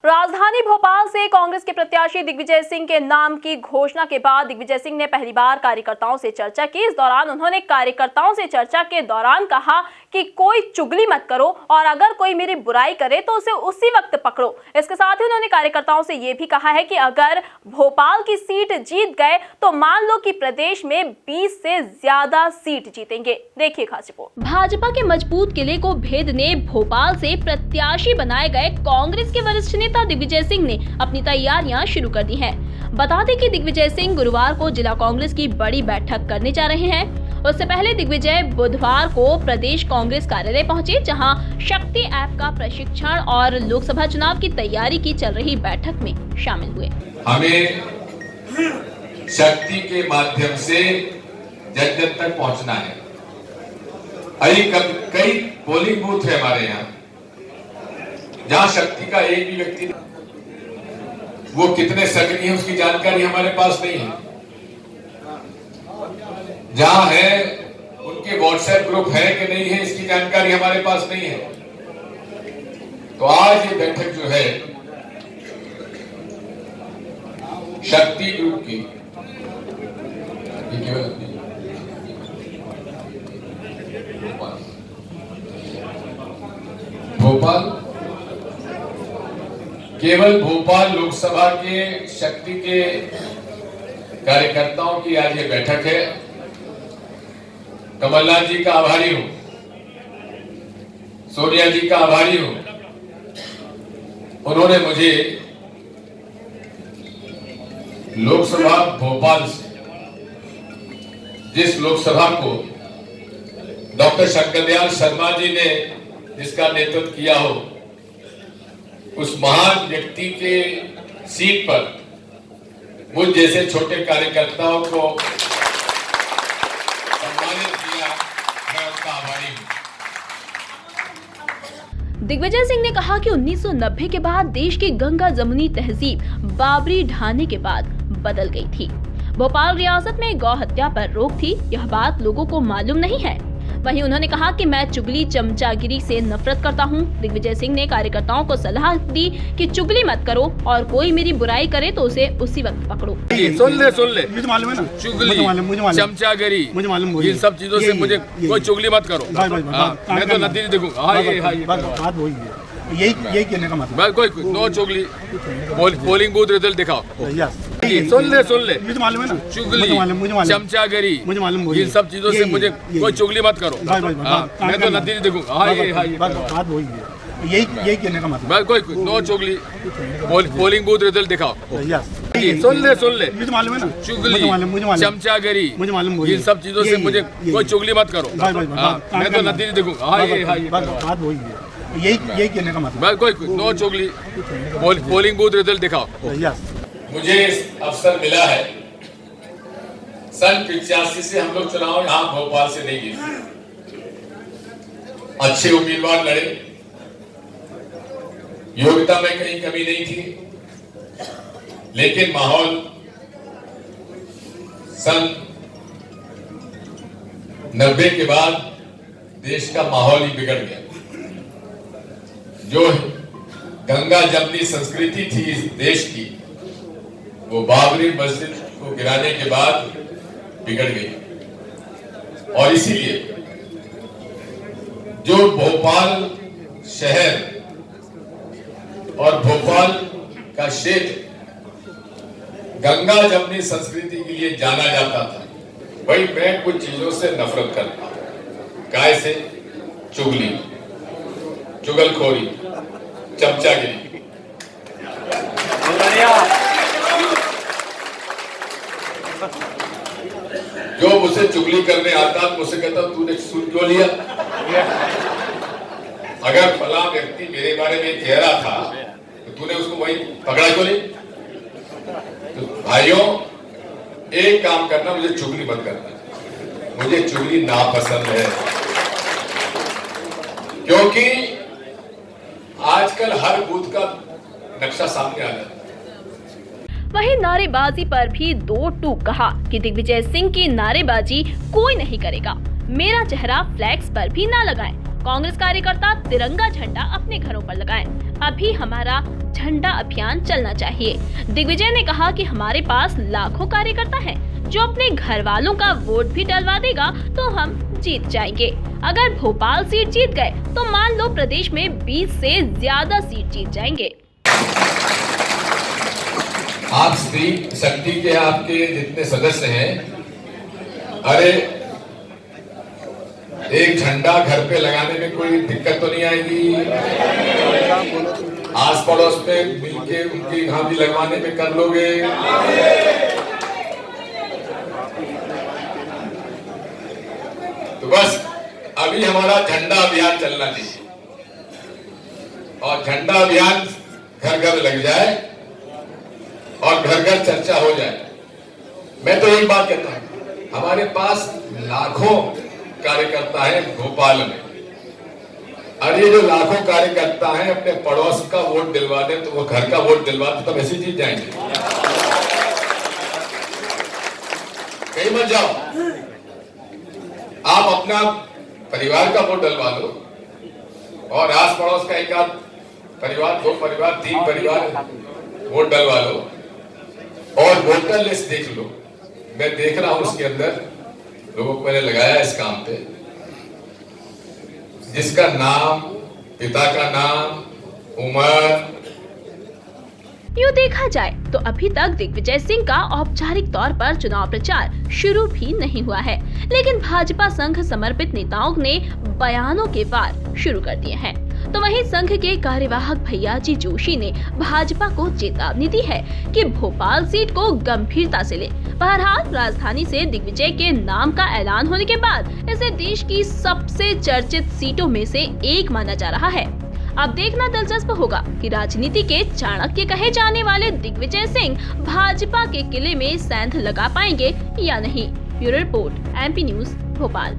राजधानी भोपाल से कांग्रेस के प्रत्याशी दिग्विजय सिंह के नाम की घोषणा के बाद दिग्विजय सिंह ने पहली बार कार्यकर्ताओं से चर्चा की। इस दौरान उन्होंने कार्यकर्ताओं से चर्चा के दौरान कहा कि कोई चुगली मत करो और अगर कोई मेरी बुराई करे तो उसे उसी वक्त पकड़ो। इसके साथ ही उन्होंने कार्यकर्ताओं से ये भी कहा है कि अगर भोपाल की सीट जीत गए तो मान लो कि प्रदेश में 20 से ज्यादा सीट जीतेंगे। देखिए खास रिपोर्ट। भाजपा के मजबूत किले को भेदने भोपाल से प्रत्याशी बनाए गए कांग्रेस के वरिष्ठ नेता दिग्विजय सिंह ने अपनी तैयारियां शुरू कर दी हैं। बता दें कि दिग्विजय सिंह गुरुवार को जिला कांग्रेस की बड़ी बैठक करने जा रहे हैं। उससे पहले दिग्विजय बुधवार को प्रदेश कांग्रेस कार्यालय पहुंचे, जहां शक्ति ऐप का प्रशिक्षण और लोकसभा चुनाव की तैयारी की चल रही बैठक में शामिल हुए। हमें शक्ति के माध्यम से जन जन तक पहुंचना है। कई पोलिंग बूथ है हमारे यहाँ जहां शक्ति का एक भी व्यक्ति, वो कितने सक्रिय है उसकी जानकारी हमारे पास नहीं है। जहां है उनके व्हाट्सएप ग्रुप है कि नहीं है इसकी जानकारी हमारे पास नहीं है। तो आज ये बैठक जो है शक्ति ग्रुप की, भोपाल केवल भोपाल लोकसभा के शक्ति के कार्यकर्ताओं की आज ये बैठक है। कमलनाथ जी का आभारी हूं, सोनिया जी का आभारी हूं। उन्होंने मुझे लोकसभा भोपाल से, जिस लोकसभा को डॉक्टर शंकरदयाल शर्मा जी ने जिसका नेतृत्व किया हो, उस महान व्यक्ति के सीट पर मुझ जैसे छोटे कार्यकर्ताओं को सम्मानित किया, मैं उनका आभारी हूं। दिग्विजय सिंह ने कहा कि 1990 के बाद देश की गंगा जमुनी तहजीब बाबरी ढाने के बाद बदल गई थी। भोपाल रियासत में गौ हत्या पर रोक थी, यह बात लोगों को मालूम नहीं है। वहीं उन्होंने कहा कि मैं चुगली चमचागिरी से नफरत करता हूं। दिग्विजय सिंह ने कार्यकर्ताओं को सलाह दी कि चुगली मत करो और कोई मेरी बुराई करे तो उसे उसी वक्त पकड़ो। सुन ले मुझे मालूम है ना, चुगली चमचागिरी मुझे मालूम, इन सब चीजों से मुझे कोई चुगली मत करो। मैं तो नतीजे देखूंगा। बात वही है, यही कहने का मतलब। कोई नो चुगली, पोलिंग बूथ रिजल्ट दिखाओ। सुन ले मुझे मालूम है ना, चुगली चमचागिरी मुझे मालूम, इन सब चीजों से मुझे कोई चुगली मत करो। मैं तो नतीजे देखूंगा। बात वही है, यही कहने का मतलब। कोई नो चुगली, पोलिंग बूथ रिजल्ट दिखाओ। सुन ले मुझे मालूम है ना, चुगली चमचागिरी मुझे मालूम, इन सब चीजों से मुझे कोई चुगली मत करो। मैं तो नतीजे देखूंगा। बात वही है, यही कहने का मतलब। कोई नो चुगली, पोलिंग बूथ रिजल्ट दिखाओ। मुझे अवसर मिला है, सन 85 से हम लोग चुनाव यहां भोपाल से नहीं जीते। अच्छे उम्मीदवार लड़े, योग्यता में कहीं कमी नहीं थी, लेकिन माहौल सन 90 के बाद देश का माहौल ही बिगड़ गया। जो गंगा जमनी संस्कृति थी इस देश की, वो बाबरी मस्जिद को गिराने के बाद बिगड़ गई। और इसीलिए जो भोपाल शहर और भोपाल का क्षेत्र गंगा जमनी संस्कृति के लिए जाना जाता था, भाई मैं कुछ चीजों से नफरत करता हूं। काय से? चुगली, चुगलखोरी, चमचागिरी। जो मुझसे चुगली करने आता मुझसे कहता तूने सुन क्यों लिया? अगर फला व्यक्ति मेरे बारे में कह रहा था तो तूने उसको वही पकड़ा क्यों नहीं? तो भाइयों, एक काम करना, मुझे चुगली मत करना। मुझे चुगली नापसंद है, क्योंकि आजकल हर बूथ का नक्शा सामने आ जाता है। वहीं नारेबाजी पर भी दो टूक कहा कि दिग्विजय सिंह की नारेबाजी कोई नहीं करेगा, मेरा चेहरा फ्लैक्स पर भी ना लगाएं। कांग्रेस कार्यकर्ता तिरंगा झंडा अपने घरों पर लगाएं। अभी हमारा झंडा अभियान चलना चाहिए। दिग्विजय ने कहा कि हमारे पास लाखों कार्यकर्ता हैं, जो अपने घर वालों का वोट भी डलवा देगा तो हम जीत जाएंगे। अगर भोपाल सीट जीत गए तो मान लो प्रदेश में 20 से ज्यादा सीट जीत जाएंगे। आप स्त्री शक्ति के आपके जितने सदस्य हैं, अरे एक झंडा घर पे लगाने में कोई दिक्कत तो नहीं आएगी? आस पड़ोस में मिलके उनकी यहाँ भी लगवाने में कर लोगे? तो बस अभी हमारा झंडा अभियान चलना चाहिए और झंडा अभियान घर घर लग जाए और घर घर चर्चा हो जाए। मैं तो एक बात कहता हूं, हमारे पास लाखों कार्यकर्ता हैं भोपाल में, और ये जो लाखों कार्यकर्ता हैं अपने पड़ोस का वोट दिलवा दें तो वो घर का वोट दिलवा दे तो वैसे जीत जाएंगे। कहीं मत जाओ, आप अपना परिवार का वोट डलवा लो और आस पड़ोस का एक आध परिवार, 2 परिवार, 3 परिवार वोट डलवा लो और वोटर लिस्ट देख लो। मैं देख रहा हूं उसके अंदर लोगों को मैंने लगाया इस काम पे, जिसका नाम, पिता का नाम, उम्र। यूँ देखा जाए तो अभी तक दिग्विजय सिंह का औपचारिक तौर पर चुनाव प्रचार शुरू भी नहीं हुआ है, लेकिन भाजपा संघ समर्पित नेताओं ने बयानों के वार शुरू कर दिए हैं। तो वहीं संघ के कार्यवाहक भैयाजी जोशी ने भाजपा को चेतावनी दी है कि भोपाल सीट को गंभीरता से ले। बहरहाल राजधानी से दिग्विजय के नाम का ऐलान होने के बाद इसे देश की सबसे चर्चित सीटों में से एक माना जा रहा है। अब देखना दिलचस्प होगा कि राजनीति के चाणक्य कहे जाने वाले दिग्विजय सिंह भाजपा के किले में सेंध लगा पाएंगे या नहीं। Bureau report, MP news, Bhopal.